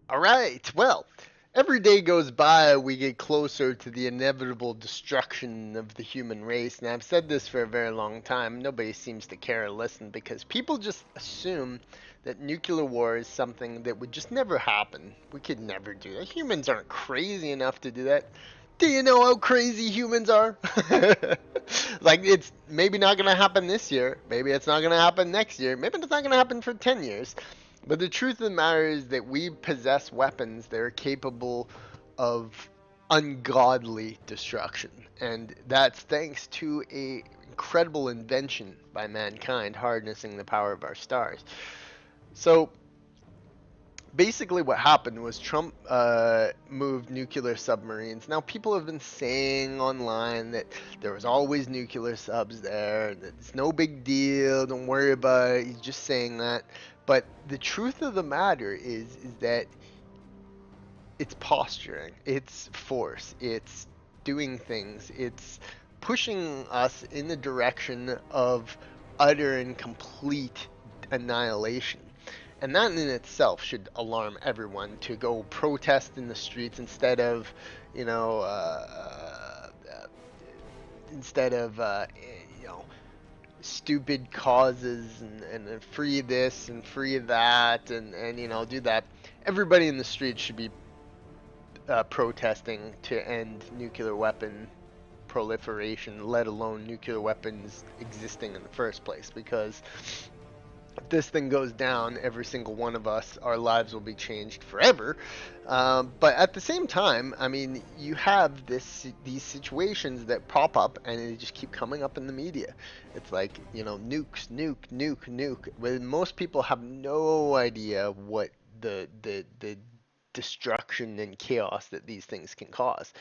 All right. Well, every day goes by, we get closer to the inevitable destruction of the human race. And I've said this for a very long time. Nobody seems to care or listen because people just assume that nuclear war is something that would just never happen. We could never do that. Humans aren't crazy enough to do that. Do you know how crazy humans are? Like, it's maybe not going to happen this year. Maybe it's not going to happen next year. Maybe it's not going to happen for 10 years. But the truth of the matter is that we possess weapons that are capable of ungodly destruction. And that's thanks to a incredible invention by mankind harnessing the power of our stars. So basically what happened was Trump moved nuclear submarines. Now people have been saying online that there was always nuclear subs there, that it's no big deal, don't worry about it. He's just saying that. But the truth of the matter is that it's posturing, it's force, it's doing things, it's pushing us in the direction of utter and complete annihilation. And that in itself should alarm everyone to go protest in the streets instead of, you know, instead of, you know, stupid causes and free this and free that and do that. Everybody in the streets should be protesting to end nuclear weapon proliferation, let alone nuclear weapons existing in the first place. Because if this thing goes down, every single one of us, our lives will be changed forever. But at the same time, I mean, you have these situations that pop up and they just keep coming up in the media. It's like, nukes, nuke. When most people have no idea what the destruction and chaos that these things can cause.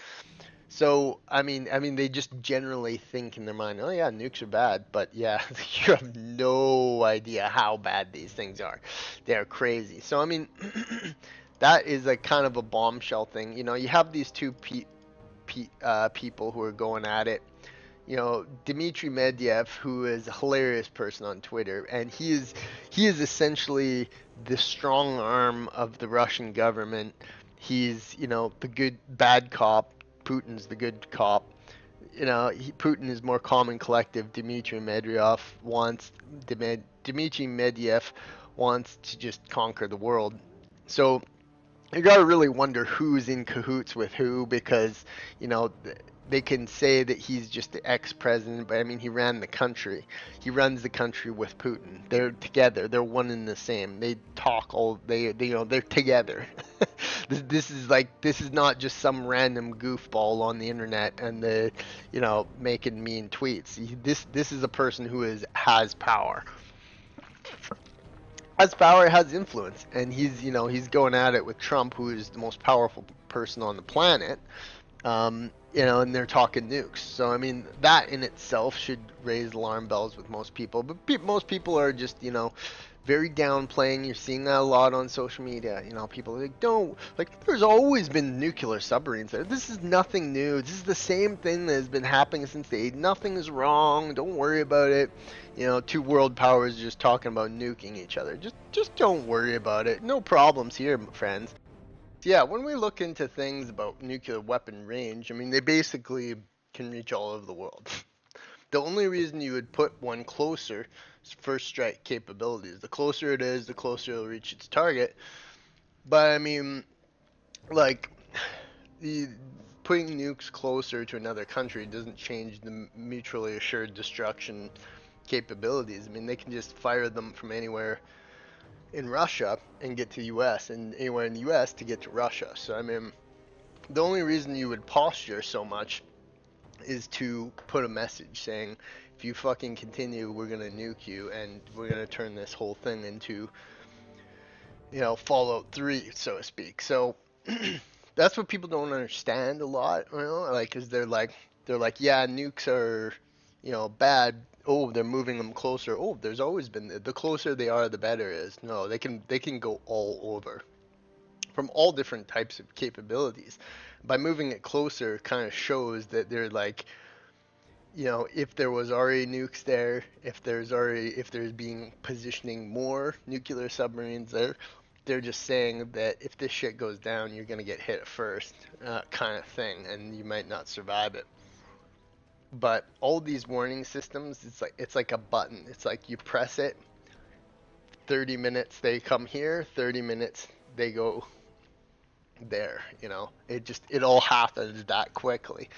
So I mean, they just generally think in their mind, oh yeah, nukes are bad, but yeah, you have no idea how bad these things are. They're crazy. So I mean, that is a kind of a bombshell thing. You have these two people who are going at it. Dmitry Medvedev, who is a hilarious person on Twitter, and he is essentially the strong arm of the Russian government. He's, the good bad cop. Putin's the good cop. Putin is more calm and collective. Dmitry Medvedev wants to just conquer the world. So you got to really wonder who's in cahoots with who, because you know they can say that he's just the ex-president, but I mean he ran the country. He runs the country with Putin. They're together. They're one and the same. They talk all they're together. This is not just some random goofball on the internet and making mean tweets. This is a person who has power, has influence, and he's going at it with Trump, who is the most powerful person on the planet. And they're talking nukes. So I mean, that in itself should raise alarm bells with most people. But most people are just very downplaying. You're seeing that a lot on social media. People are like, don't, like, there's always been nuclear submarines there. This is nothing new. This is the same thing that has been happening since the 80s. Nothing is wrong. Don't worry about it. Two world powers just talking about nuking each other. Just don't worry about it. No problems here, friends. Yeah, when we look into things about nuclear weapon range, I mean, they basically can reach all over the world. The only reason you would put one closer is first strike capabilities. The closer it is, the closer it'll reach its target. But I mean, like, the putting nukes closer to another country doesn't change the mutually assured destruction capabilities. I mean, they can just fire them from anywhere in Russia and get to the US, and anywhere in the US to get to Russia. So I mean, the only reason you would posture so much is to put a message saying, if you fucking continue, we're gonna nuke you, and we're gonna turn this whole thing into, Fallout 3, so to speak. So that's what people don't understand a lot, like, cause they're like, yeah, nukes are, bad. Oh, they're moving them closer. Oh, there's always been the closer they are, the better it is. No, they can go all over from all different types of capabilities. By moving it closer, kind of shows that they're like, if there was already nukes there, if there's being positioning more nuclear submarines there, they're just saying that if this shit goes down, you're gonna get hit first, kind of thing, and you might not survive it. But all these warning systems, it's like a button. It's like you press it, 30 minutes they come here, 30 minutes they go there. It all happens that quickly.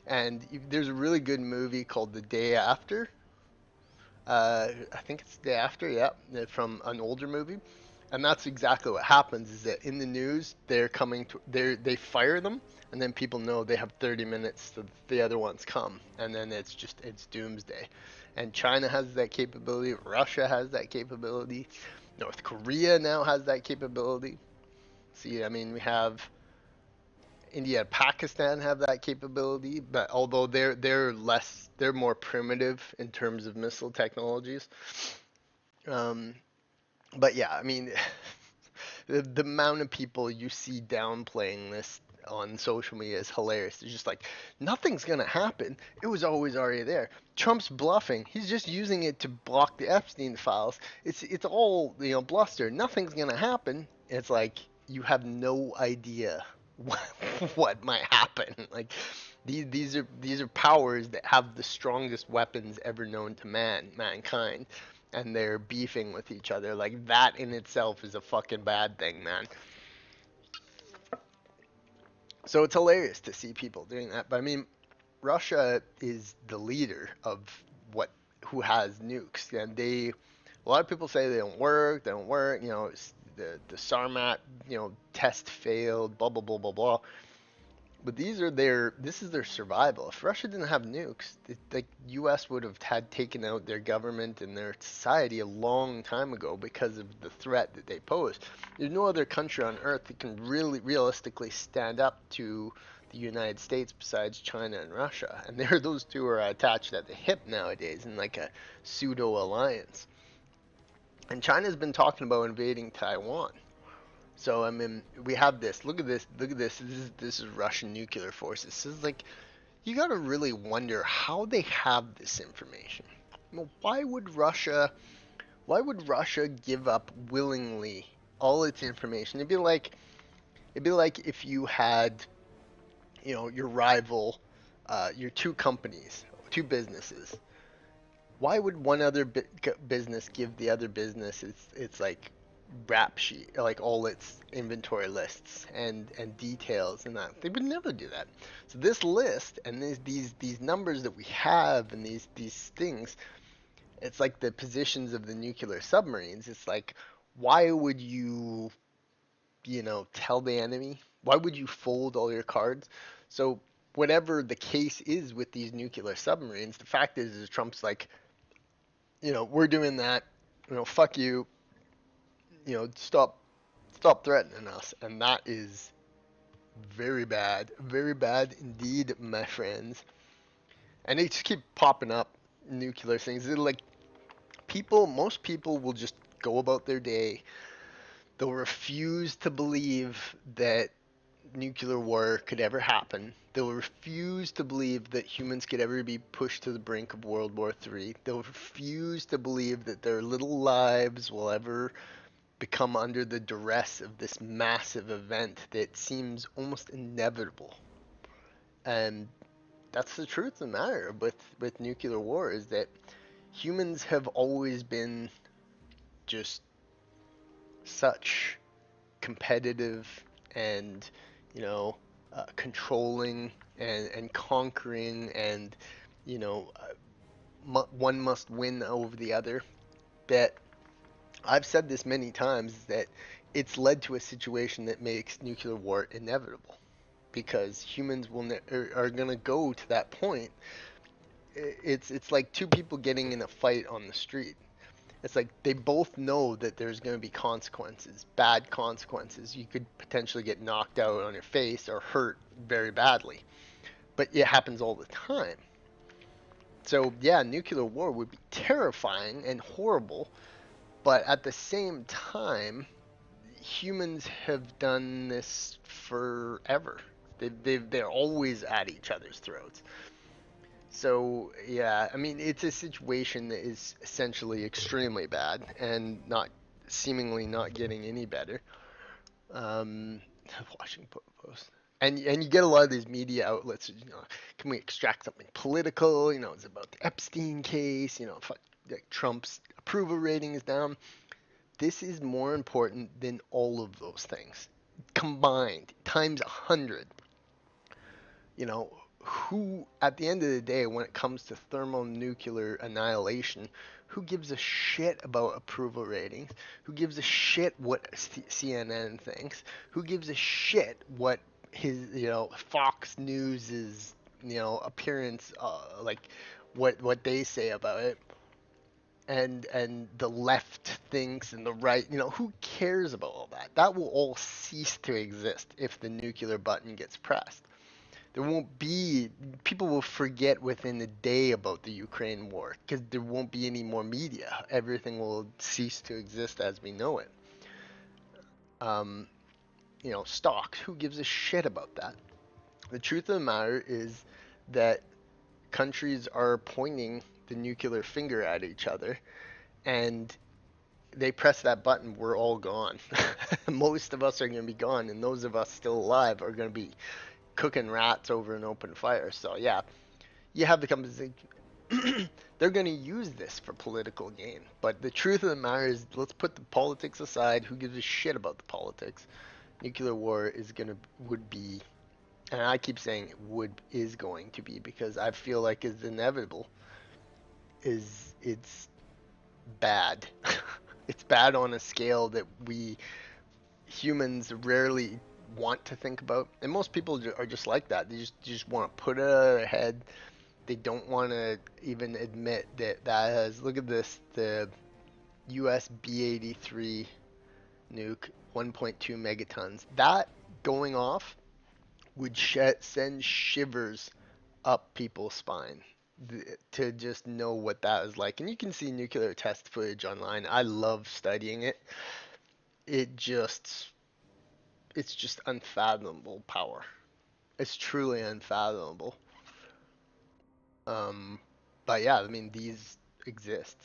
And there's a really good movie called The Day After. I think it's The Day After, yeah, from an older movie. And that's exactly what happens is that in the news they fire them, and then people know they have 30 minutes to the other ones come, and then it's doomsday. And China has that capability, Russia has that capability, North Korea now has that capability. See, I mean, we have India and Pakistan have that capability, but although they're more primitive in terms of missile technologies. Um, but yeah, I mean, the amount of people you see downplaying this on social media is hilarious. They're just like, nothing's gonna happen. It was always already there. Trump's bluffing. He's just using it to block the Epstein files. It's all bluster. Nothing's gonna happen. It's like you have no idea what, what might happen. Like these are powers that have the strongest weapons ever known to mankind, and they're beefing with each other. Like that in itself is a fucking bad thing, man. So it's hilarious to see people doing that. But I mean, Russia is the leader of what who has nukes, and a lot of people say they don't work. They don't work. The Sarmat test failed. Blah blah blah blah blah. But this is their survival. If Russia didn't have nukes, the U.S. would have had taken out their government and their society a long time ago because of the threat that they pose. There's no other country on earth that can really realistically stand up to the United States besides China and Russia. And those two are attached at the hip nowadays in like a pseudo alliance. And China's been talking about invading Taiwan. So I mean, we have this. Look at this. Look at this. This is Russian nuclear forces. This is like you got to really wonder how they have this information. Well, why would Russia give up willingly all its information? It'd be like if you had, your rival, your two companies, two businesses. Why would one other business give the other business its like rap sheet, like all its inventory lists and details and that? They would never do that. So this list and these numbers that we have and these things, it's like the positions of the nuclear submarines. It's like, why would tell the enemy? Why would you fold all your cards? So whatever the case is with these nuclear submarines, the fact is Trump's like, we're doing that, fuck you, stop threatening us. And that is very bad indeed, my friends. And they just keep popping up nuclear things. They're like most people will just go about their day. They'll refuse to believe that nuclear war could ever happen. They'll refuse to believe that humans could ever be pushed to the brink of World War III. They'll refuse to believe that their little lives will ever become under the duress of this massive event that seems almost inevitable. And that's the truth of the matter with nuclear war, is that humans have always been just such competitive and controlling and conquering, and one must win over the other. That I've said this many times, that it's led to a situation that makes nuclear war inevitable, because humans are going to go to that point. It's like two people getting in a fight on the street. It's like they both know that there's going to be consequences, bad consequences. You could potentially get knocked out on your face or hurt very badly. But it happens all the time. So, yeah, nuclear war would be terrifying and horrible. But at the same time, humans have done this forever. They're always at each other's throats. So, yeah, I mean, it's a situation that is essentially extremely bad and not seemingly not getting any better. Um, Washington Post. And you get a lot of these media outlets, can we extract something political? It's about the Epstein case, fuck, like Trump's approval rating is down. This is more important than all of those things combined times 100. you know, who, at the end of the day, when it comes to thermonuclear annihilation, who gives a shit about approval ratings? Who gives a shit what CNN thinks? Who gives a shit what Fox News's, appearance, like what they say about it? And the left thinks and the right, who cares about all that? That will all cease to exist if the nuclear button gets pressed. There won't be, people will forget within a day about the Ukraine war because there won't be any more media. Everything will cease to exist as we know it. um, Stocks, who gives a shit about that? The truth of the matter is that countries are pointing the nuclear finger at each other, and they press that button, we're all gone. Most of us are going to be gone, and those of us still alive are going to be cooking rats over an open fire. So yeah, you have the companies. They're going to use this for political gain. But the truth of the matter is, let's put the politics aside. Who gives a shit about the politics? Nuclear war is going to would be, and I keep saying is going to be, because I feel like it's inevitable. It's bad. It's bad on a scale that we humans rarely want to think about, and most people are just like that. They just want to put it out of their head. They don't want to even admit that has, look at this, the US B-83 nuke, 1.2 megatons. That going off would send shivers up people's spine to just know what that is like. And you can see nuclear test footage online. I love studying it. It just it's just unfathomable power. It's truly unfathomable. Um, but yeah, I mean, these exist.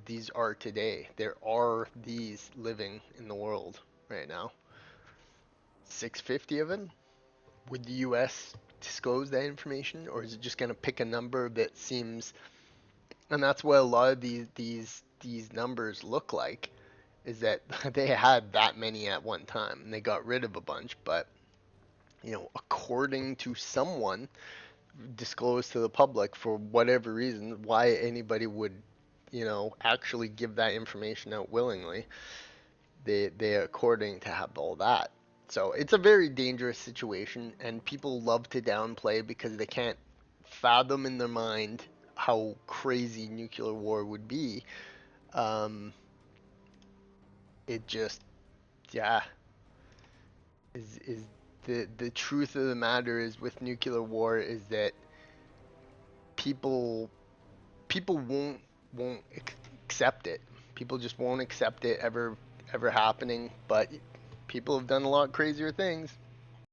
These are today. There are these living in the world right now. 650 of them? Would the U.S. disclose that information, or is it just going to pick a number that seems? And that's what a lot of these numbers look like. Is that they had that many at one time, and they got rid of a bunch. But according to someone disclosed to the public, for whatever reason, why anybody would, actually give that information out willingly, they according to have all that. So it's a very dangerous situation, and people love to downplay because they can't fathom in their mind how crazy nuclear war would be. Um, it just, yeah, is the truth of the matter is, with nuclear war, is that people people won't accept it. People just won't accept it ever happening. But people have done a lot crazier things.